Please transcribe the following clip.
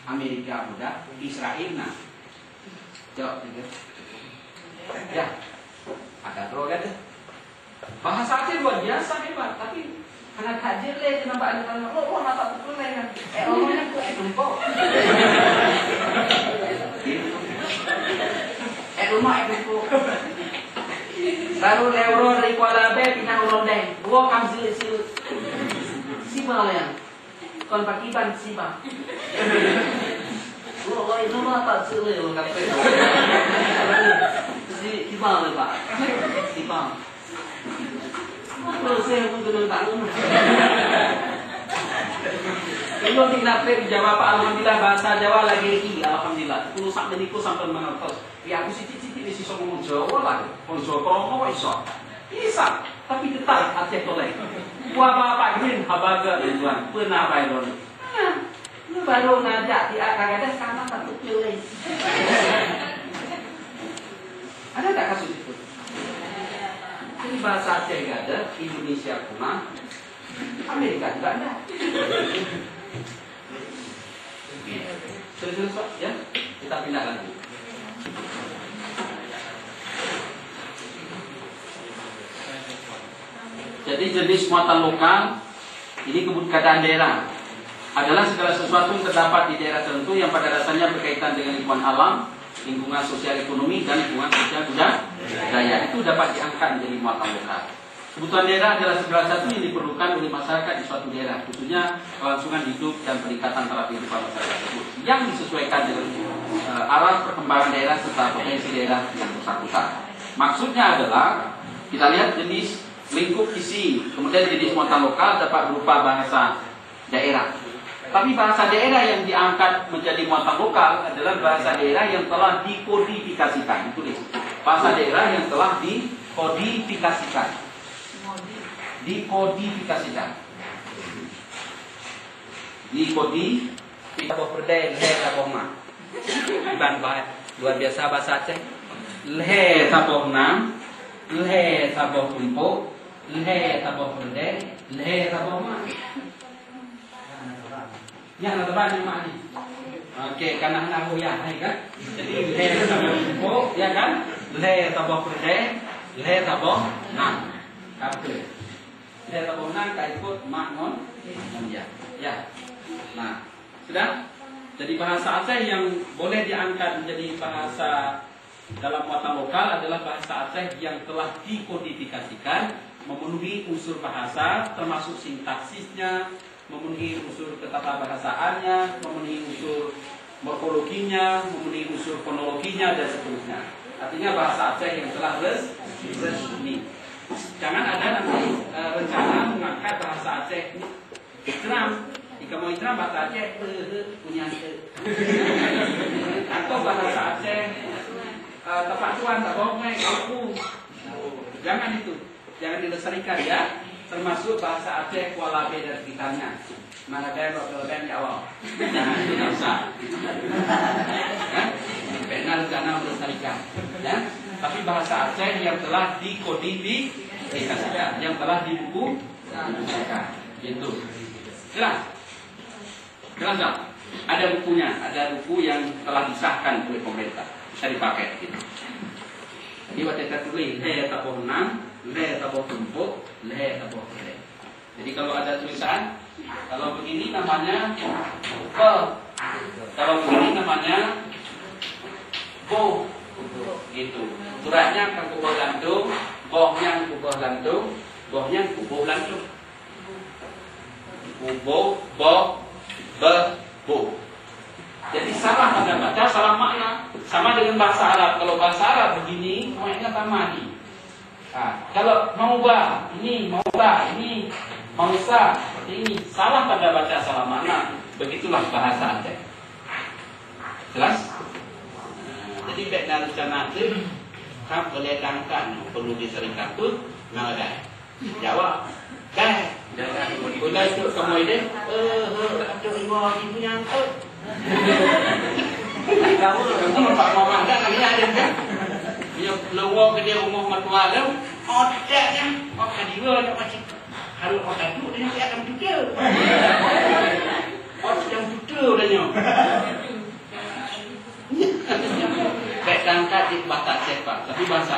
Amerika muda, Israel nah. Jawab gitu. Ya, ada program deh. Bahasa Aceh luar biasa hebat, tapi karena kajian leh nampak ada tanah, oh mata pukul leh kan, orangnya tuh tumpok. Rumah tumpok. Baru euro dari Kuala Lumpur pindah Urondeng, gua kamsil siapa yang kon pakiban siapa? Gua itu mah tak sih lo kata. Si bang pak, si bang. Kalau saya pun belum tahu. Kalau tidak dijawab alhamdulillah bahasa Jawa lagi lagi alhamdulillah. Kulo sak meniku sampai mengertos. Ya aku sithik-sithik wis iso ngomong Jawa lah. Wong Jawa kromo iso. Bisa, tapi tetap Aceh toleh. Gua bapak green habaga tuan. Pernah bae don. Lu baru ngajak dia kagak ada sama satu pilih. Ada tak kasus itu? Jadi bahasa Aceh nggak ada, Indonesia punah, Amerika juga ada. Terus ya, kita pindah lagi. Jadi jenis muatan lokal ini keadaan daerah adalah segala sesuatu yang terdapat di daerah tertentu yang pada dasarnya berkaitan dengan lingkungan alam, lingkungan sosial ekonomi dan lingkungan sosial budaya. Itu dapat diangkat menjadi muatan lokal. Kebutuhan daerah adalah segala sesuatu yang diperlukan oleh masyarakat di suatu daerah, khususnya kelangsungan hidup dan peningkatan taraf kehidupan masyarakat tersebut yang disesuaikan dengan arah perkembangan daerah serta potensi daerah yang pusat-pusat. Maksudnya adalah kita lihat jenis lingkup isi, kemudian jenis muatan lokal dapat berupa bahasa daerah. Tapi bahasa daerah yang diangkat menjadi muatan lokal adalah bahasa daerah yang telah dikodifikasikan. Tulis. Bahasa daerah yang telah dikodifikasikan. Dikodifikasikan. Dikodifikasikan. Perdai leher tabohna. Bukan luar biasa bahasa Aceh. Leher tabohna, leher taboh kumpul, leher taboh perdai, leher tabohna. Ya, nak terbang ni mak ni. Okey, karena nak hoyah ni kan. Jadi leher taboh kumpul, ya kan? Leher taboh perdai, leher taboh nang. Kata. Leher taboh nang tak ikut mak non ya. Ya. Nah, sudah. Jadi bahasa Aceh yang boleh diangkat menjadi bahasa dalam muatan lokal adalah bahasa Aceh yang telah dikodifikasikan, memenuhi unsur bahasa termasuk sintaksisnya, memenuhi unsur ketatabahasaannya, memenuhi unsur morfologinya, memenuhi unsur fonologinya dan seterusnya. Artinya bahasa Aceh yang telah resmi. Jangan ada nanti rencana mengangkat bahasa Aceh Islam. Jika mau Islam bahasa Aceh punya atau bahasa Aceh tepat tuan tak bohong aku. Jangan itu, jangan dilestarikan ya. Termasuk bahasa Aceh Kuala Lumpur dan sekitarnya. Mana ada rokel-rokel di awal. Jangan itu tak usah. Benar rencana melestarikan. Ya. Tapi bahasa Aceh yang telah dikodifikasikan, yang telah dibukukan. Gitu. Jelas? Jelas tak? Ada bukunya, ada buku yang telah disahkan oleh pemerintah, bisa dipakai. Gitu. Jadi waktu kita tulis leher taboh nang, leher taboh tumpuk, leher taboh leher. Jadi kalau ada tulisan, kalau begini namanya ke, kalau begini namanya bo, gitu. Suratnya kan kubah lantung, bohnya kubah lantung, bohnya kubah lantung. Kubo, bo, bo. Jadi salah pada baca, salah makna. Sama dengan bahasa Arab. Kalau bahasa Arab begini, namanya tamani. Nah, kalau maubah, ini maubah, ini mausa, seperti ini. Salah pada baca, salah makna. Begitulah bahasa Aceh. Jelas? Jadi benar rencana itu, kan boleh dangkan, perlu diserikan tuh, nggak ada. Jawab, dah. Udah itu kamu ini, ada ibu punya angkut. Kamu Pak Mama kan namanya ada kan? Dia lewat ke dia rumah mertua dia, otaknya, otak dia nak macam harus otak tu dia nanti akan betul. Otak yang betul dia. kangkat di batak cepat. Tapi bahasa